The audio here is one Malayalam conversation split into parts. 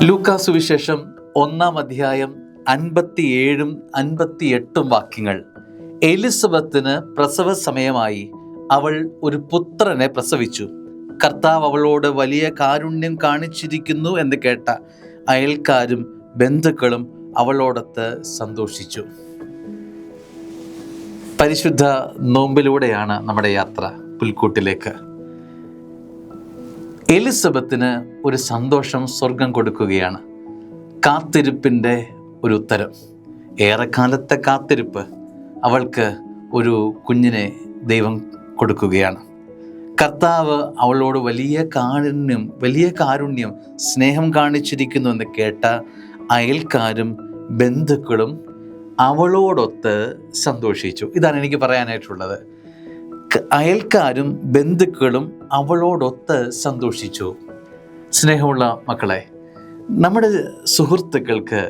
ലൂക്കാ സുവിശേഷം 1-ാം അധ്യായം 57 58 വാക്യങ്ങൾ. എലിസബത്തിന് പ്രസവ സമയമായി. അവൾ ഒരു പുത്രനെ പ്രസവിച്ചു. കർത്താവ് അവളോട് വലിയ കാരുണ്യം കാണിച്ചിരിക്കുന്നു എന്ന് കേട്ട അയൽക്കാരും ബന്ധുക്കളും അവളോടൊത്ത് സന്തോഷിച്ചു. പരിശുദ്ധ നോമ്പിലൂടെയാണ് നമ്മുടെ യാത്ര പുൽക്കൂട്ടിലേക്ക്. എലിസബത്തിന് ഒരു സന്തോഷം സ്വർഗം കൊടുക്കുകയാണ്. കാത്തിരിപ്പിൻ്റെ ഒരു ഉത്തരം, ഏറെക്കാലത്തെ കാത്തിരിപ്പ്. അവൾക്ക് ഒരു കുഞ്ഞിനെ ദൈവം കൊടുക്കുകയാണ്. കർത്താവ് അവളോട് വലിയ കാരുണ്യം സ്നേഹം കാണിച്ചിരിക്കുന്നു എന്ന് കേട്ട അയൽക്കാരും ബന്ധുക്കളും അവളോടൊത്ത് സന്തോഷിച്ചു. ഇതാണ് എനിക്ക് പറയാനായിട്ടുള്ളത്. അയൽക്കാരും ബന്ധുക്കളും അവളോടൊത്ത് സന്തോഷിച്ചു. സ്നേഹമുള്ള മക്കളെ, നമ്മുടെ സുഹൃത്തുക്കൾക്ക്,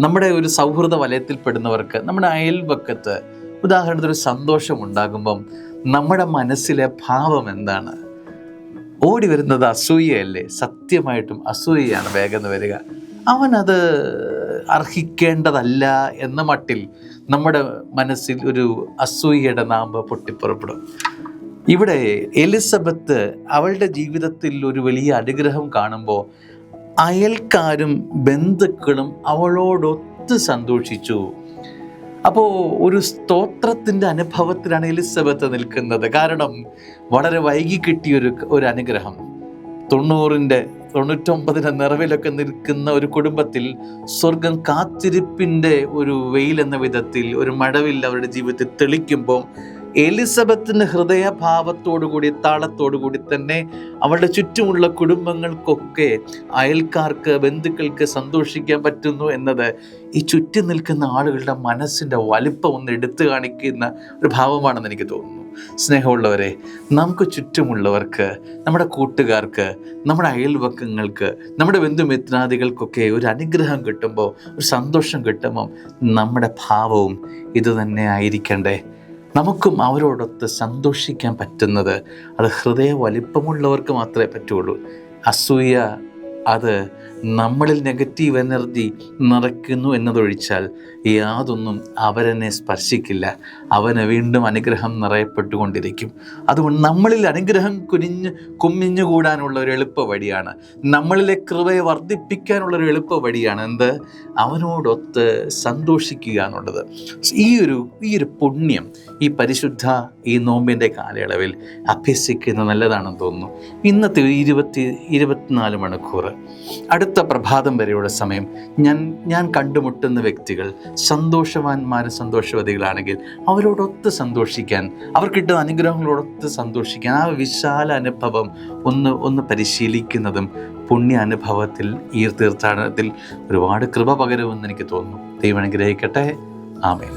നമ്മുടെ ഒരു സൗഹൃദ വലയത്തിൽപ്പെടുന്നവർക്ക്, നമ്മുടെ അയൽവക്കത്ത് ഉദാഹരണത്തിന് ഒരു സന്തോഷം ഉണ്ടാകുമ്പം നമ്മുടെ മനസ്സിലെ ഭാവം എന്താണ്? ഓടി വരുന്നത് അസൂയയല്ലേ? സത്യമായിട്ടും അസൂയയാണ് വേഗം വരിക. അവനത് അർഹിക്കേണ്ടതല്ല എന്ന മട്ടിൽ നമ്മുടെ മനസ്സിൽ ഒരു അസൂയയുടെ നാമ്പ് പൊട്ടിപ്പുറപ്പെടും. ഇവിടെ എലിസബത്ത് അവളുടെ ജീവിതത്തിൽ ഒരു വലിയ അനുഗ്രഹം കാണുമ്പോൾ അയൽക്കാരും ബന്ധുക്കളും അവളോടൊത്ത് സന്തോഷിച്ചു. അപ്പോൾ ഒരു സ്തോത്രത്തിൻ്റെ അനുഭവത്തിലാണ് എലിസബത്ത് നിൽക്കുന്നത്. കാരണം വളരെ വൈകി കിട്ടിയൊരു അനുഗ്രഹം. 99 നിറവിലൊക്കെ നിൽക്കുന്ന ഒരു കുടുംബത്തിൽ സ്വർഗം കാത്തിരിപ്പിൻ്റെ ഒരു വെയിലെന്ന വിധത്തിൽ ഒരു മഴവിൽ അവരുടെ ജീവിതത്തിൽ തെളിക്കുമ്പോൾ എലിസബത്തിൻ്റെ ഹൃദയഭാവത്തോടുകൂടി താളത്തോടുകൂടി തന്നെ അവളുടെ ചുറ്റുമുള്ള കുടുംബങ്ങൾക്കൊക്കെ, അയൽക്കാർക്ക്, ബന്ധുക്കൾക്ക് സന്തോഷിക്കാൻ പറ്റുന്നു എന്നത് ഈ ചുറ്റും നിൽക്കുന്ന ആളുകളുടെ മനസ്സിൻ്റെ വലിപ്പം ഒന്ന് എടുത്തു കാണിക്കുന്ന ഒരു ഭാവമാണെന്ന് എനിക്ക് തോന്നുന്നു. സ്നേഹമുള്ളവരെ, നമുക്ക് ചുറ്റുമുള്ളവർക്ക്, നമ്മുടെ കൂട്ടുകാർക്ക്, നമ്മുടെ അയൽവക്കങ്ങൾക്ക്, നമ്മുടെ ബന്ധുമിത്രാദികൾക്കൊക്കെ ഒരു അനുഗ്രഹം കിട്ടുമ്പോൾ, ഒരു സന്തോഷം കിട്ടുമ്പോൾ നമ്മുടെ ഭാവവും ഇതുതന്നെ ആയിരിക്കണ്ടേ? നമുക്കും അവരോടൊത്ത് സന്തോഷിക്കാൻ പറ്റുന്നത് അത് ഹൃദയ വലിപ്പമുള്ളവർക്ക് മാത്രമേ പറ്റുള്ളൂ. അസൂയ അത് നമ്മളിൽ നെഗറ്റീവ് എനർജി നിറയ്ക്കുന്നു എന്നതൊഴിച്ചാൽ യാതൊന്നും അവരെന്നെ സ്പർശിക്കില്ല. അവന് വീണ്ടും അനുഗ്രഹം നിറയപ്പെട്ടുകൊണ്ടിരിക്കും. അതുകൊണ്ട് നമ്മളിൽ അനുഗ്രഹം കുമിഞ്ഞുകൂടാനുള്ള ഒരു എളുപ്പ വഴിയാണ്, നമ്മളിലെ കൃപയെ വർദ്ധിപ്പിക്കാനുള്ളൊരു എളുപ്പ വഴിയാണ് എന്ത്? അവനോടൊത്ത് സന്തോഷിക്കുക എന്നുള്ളത്. ഈ ഒരു പുണ്യം ഈ പരിശുദ്ധ ഈ നോമ്പിൻ്റെ കാലയളവിൽ അഭ്യസിക്കുന്നത് നല്ലതാണെന്ന് തോന്നുന്നു. ഇന്നത്തെ 24 മണിക്കൂർ, അടുത്ത പ്രഭാതം വരെയുള്ള സമയം ഞാൻ കണ്ടുമുട്ടുന്ന വ്യക്തികൾ സന്തോഷവാന്മാരും സന്തോഷവതികളാണെങ്കിൽ അവരോടൊത്ത് സന്തോഷിക്കാൻ, അവർക്കിട്ടുന്ന അനുഗ്രഹങ്ങളോടൊത്ത് സന്തോഷിക്കാൻ, ആ വിശാല അനുഭവം ഒന്ന് പരിശീലിക്കുന്നതും പുണ്യ അനുഭവത്തിൽ ഈ തീർത്ഥാടനത്തിൽ ഒരുപാട് കൃപ പകരുമെന്ന് എനിക്ക് തോന്നുന്നു. ദൈവം അനുഗ്രഹിക്കട്ടെ. ആമേൻ.